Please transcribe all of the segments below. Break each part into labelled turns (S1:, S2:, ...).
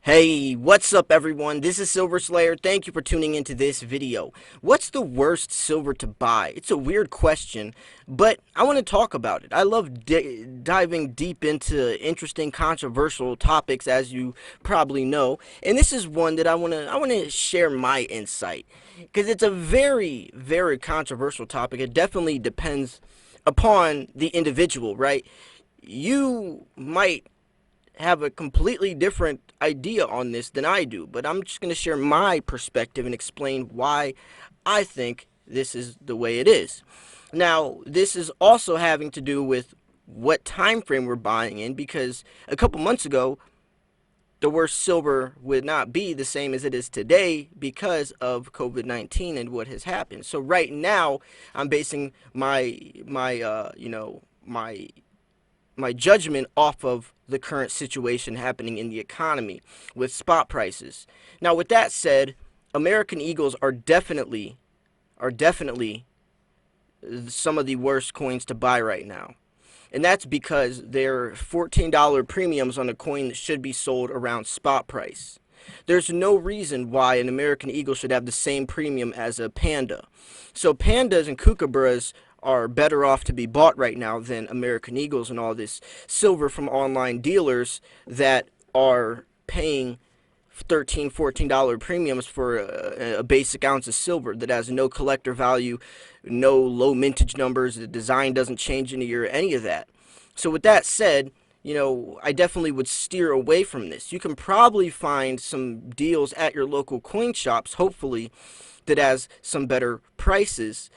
S1: Hey, what's up everyone? This is Silver Slayer. Thank you for tuning into this video. What's the worst silver to buy? It's a weird question, but I want to talk about it. I love diving deep into interesting, controversial topics, as you probably know, and this is one that I want to share my insight because it's a very, very controversial topic. It definitely depends upon the individual, right? You might have a completely different idea on this than I do, but I'm just going to share my perspective and explain why I think this is the way it is. Now, this is also having to do with what time frame we're buying in, because a couple months ago, the worst silver would not be the same as it is today because of COVID-19 and what has happened. So right now, I'm basing my judgment off of the current situation happening in the economy with spot prices. Now, with that said, American Eagles are definitely some of the worst coins to buy right now. And that's because they're $14 premiums on a coin that should be sold around spot price. There's no reason why an American Eagle should have the same premium as a Panda. So pandas and kookaburras are better off to be bought right now than American Eagles and all this silver from online dealers that are paying $13, $14 premiums for a basic ounce of silver that has no collector value, no low mintage numbers, the design doesn't change in a year, any of that. So with that said, I definitely would steer away from this. You can probably find some deals at your local coin shops, hopefully, that has some better prices,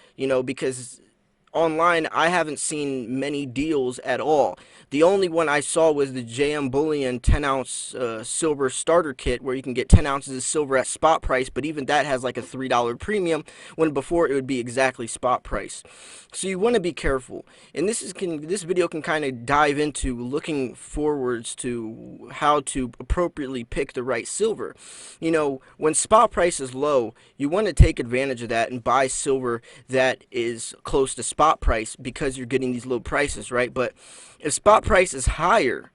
S1: because online I haven't seen many deals at all. The only one I saw was the JM Bullion 10-ounce silver starter kit, where you can get 10 ounces of silver at spot price, but even that has like a $3 premium, when before it would be exactly spot price. So you want to be careful. And this video can kind of dive into looking forwards to how to appropriately pick the right silver. When spot price is low, you want to take advantage of that and buy silver that is close to spot price, because you're getting these low prices, right? But if spot price is higher,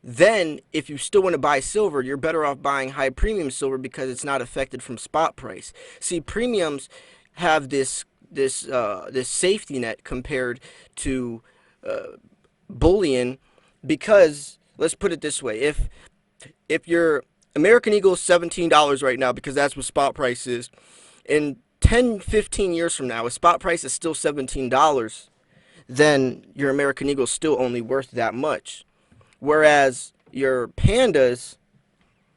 S1: then if you still want to buy silver, you're better off buying high premium silver because it's not affected from spot price. See, premiums have this safety net compared to bullion, because let's put it this way: if your American Eagle is $17 right now, because that's what spot price is, in 10-15 years from now, if spot price is still $17, then your American Eagle is still only worth that much. Whereas your pandas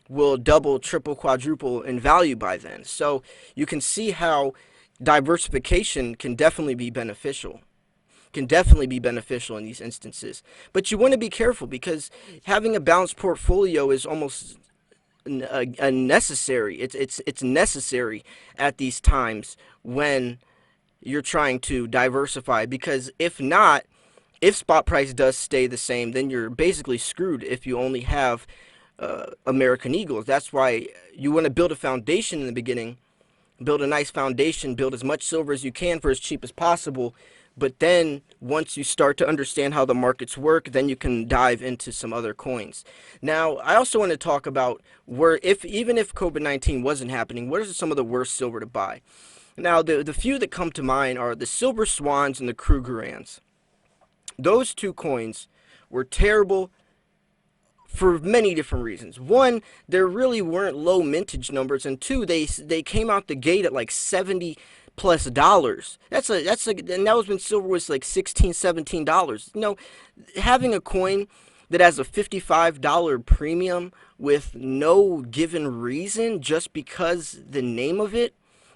S1: will double, triple, quadruple in value by then. So you can see how diversification can definitely be beneficial. In these instances. But you want to be careful, because having a balanced portfolio is almost a necessary. It's necessary at these times when you're trying to diversify, because if not, if spot price does stay the same, then you're basically screwed if you only have American Eagles. That's why you want to build a foundation in the beginning, build a nice foundation, build as much silver as you can for as cheap as possible. But then once you start to understand how the markets work, then you can dive into some other coins. Now, I also want to talk about even if COVID-19 wasn't happening, what are some of the worst silver to buy? Now, the few that come to mind are the Silver Swans and the Krugerrands. Those two coins were terrible for many different reasons. One, there really weren't low mintage numbers, and two, they came out the gate at like $70+ dollars. And that was when silver was like $16-17. Having a coin that has a $55 premium with no given reason, just because the name of it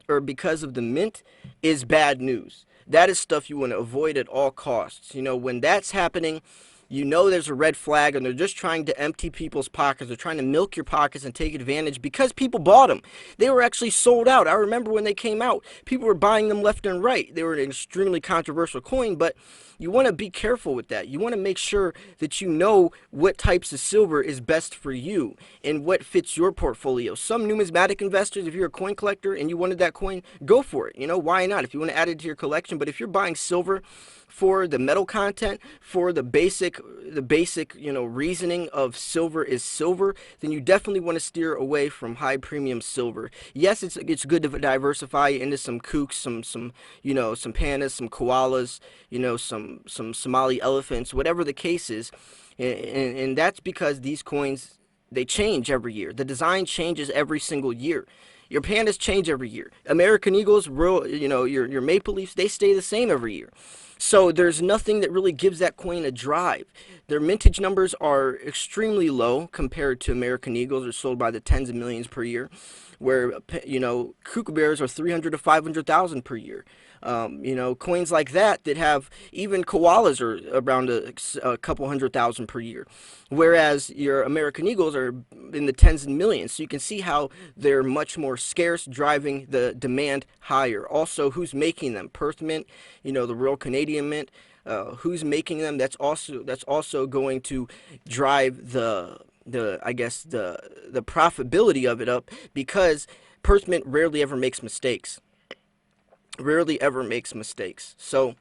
S1: or because of the mint, is bad news. That is stuff you want to avoid at all costs. When that's happening, there's a red flag, and they're just trying to empty people's pockets. They're trying to milk your pockets and take advantage, because people bought them. They were actually sold out. I remember when they came out, people were buying them left and right. They were an extremely controversial coin, but you want to be careful with that. You want to make sure that you know what types of silver is best for you and what fits your portfolio. Some numismatic investors, if you're a coin collector and you wanted that coin, go for it. Why not? If you want to add it to your collection. But if you're buying silver for the metal content, for the basic reasoning of silver is silver, then you definitely want to steer away from high premium silver. Yes, it's good to diversify into some kooks, some pandas, some koalas, some Somali elephants, whatever the case is. And that's because these coins, they change every year. The design changes every single year. Your pandas change every year. American Eagles, your Maple Leafs, they stay the same every year. So there's nothing that really gives that coin a drive. Their mintage numbers are extremely low compared to American Eagles, are sold by the tens of millions per year, where kookaburras are 300 to 500,000 per year. Coins like that have, even koalas are around a couple 100,000 per year, whereas your American Eagles are in the tens of millions. So you can see how they're much more scarce, driving the demand higher. Also, who's making them? Perth Mint, the Royal Canadian Mint. Who's making them? That's also going to drive the profitability of it up, because Perth Mint rarely ever makes mistakes. So,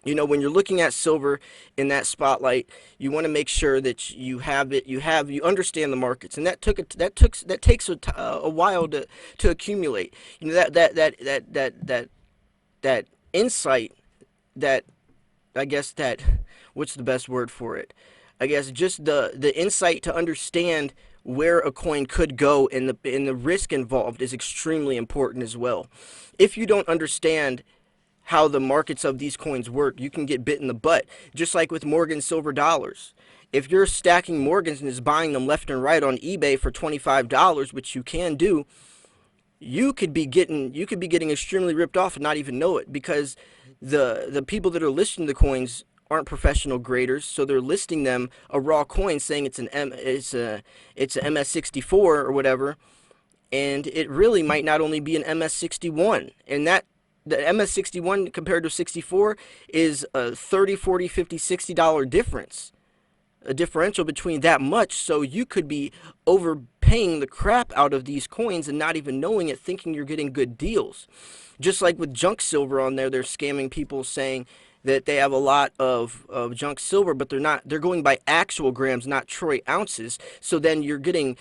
S1: when you're looking at silver in that spotlight, you want to make sure that you understand the markets, and that takes a while to accumulate. That insight, what's the best word for it? I guess just the insight to understand where a coin could go, and the risk involved is extremely important as well. If you don't understand how the markets of these coins work, you can get bit in the butt, just like with Morgan silver dollars. If you're stacking Morgans and is buying them left and right on eBay for $25, which you can do, you could be getting extremely ripped off and not even know it, because the people that are listing the coins aren't professional graders, so they're listing them a raw coin, saying it's a MS64 or whatever, and it really might not only be an MS61, and that the MS61 compared to 64 is a $30, $40, $50, $60 difference. A differential between that much, so you could be overpaying the crap out of these coins and not even knowing it, thinking you're getting good deals. Just like with junk silver on there, they're scamming people saying that they have a lot of junk silver, but they're going by actual grams, not troy ounces. So then you're getting,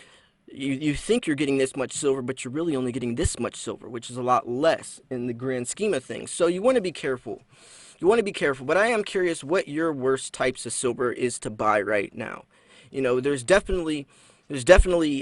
S1: you think you're getting this much silver, but you're really only getting this much silver, which is a lot less in the grand scheme of things. So you want to be careful. But I am curious what your worst types of silver is to buy right now. There's definitely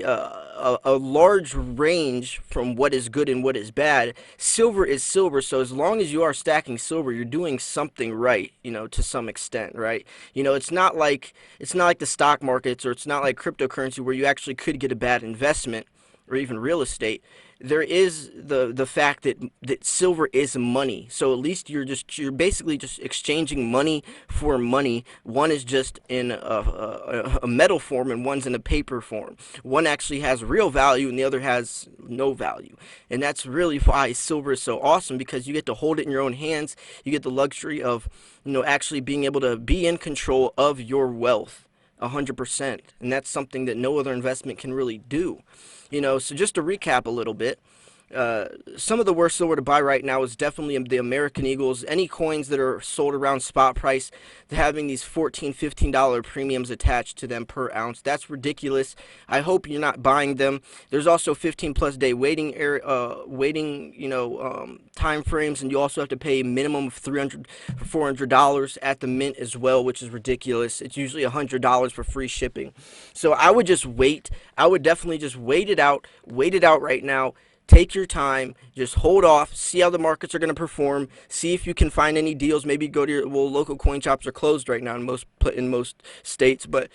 S1: a large range from what is good and what is bad. Silver is silver, so as long as you are stacking silver, you're doing something right, to some extent, right? It's not like the stock markets, or it's not like cryptocurrency where you actually could get a bad investment, or even real estate. There is the fact that silver is money. So at least you're basically just exchanging money for money. One is just in a metal form, and one's in a paper form. One actually has real value and the other has no value. And that's really why silver is so awesome, because you get to hold it in your own hands. You get the luxury of actually being able to be in control of your wealth 100%. And that's something that no other investment can really do. So just to recap a little bit, some of the worst silver to buy right now is definitely the American Eagles. Any coins that are sold around spot price, they're having these $14, $15 premiums attached to them per ounce. That's ridiculous. I hope you're not buying them. There's also 15+ day waiting time frames, and you also have to pay a minimum of $300 or $400 at the mint as well, which is ridiculous. It's usually $100 for free shipping. So I would just wait. I would definitely just wait it out right now. Take your time, just hold off, see how the markets are going to perform, see if you can find any deals. Maybe go to your local coin shops are closed right now in most states, but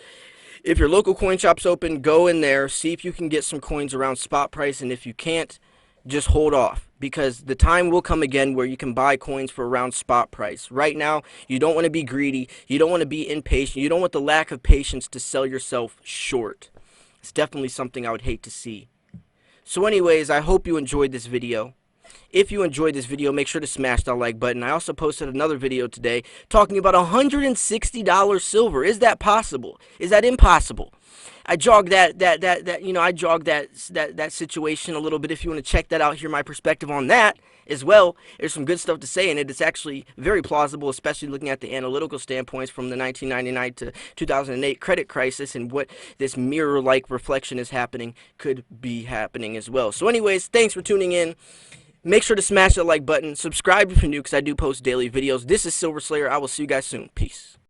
S1: if your local coin shop's open, go in there, see if you can get some coins around spot price, and if you can't, just hold off, because the time will come again where you can buy coins for around spot price. Right now, you don't want to be greedy, you don't want to be impatient, you don't want the lack of patience to sell yourself short. It's definitely something I would hate to see. So anyways, I hope you enjoyed this video. If you enjoyed this video, make sure to smash that like button. I also posted another video today talking about $160 silver. Is that possible? Is that impossible? I jogged I jogged that situation a little bit. If you want to check that out, hear my perspective on that as well. There's some good stuff to say in it. It's actually very plausible, especially looking at the analytical standpoints from the 1999 to 2008 credit crisis, and what this mirror-like reflection is happening could be happening as well. So anyways, thanks for tuning in. Make sure to smash that like button. Subscribe if you're new, because I do post daily videos. This is Silver Slayer. I will see you guys soon. Peace.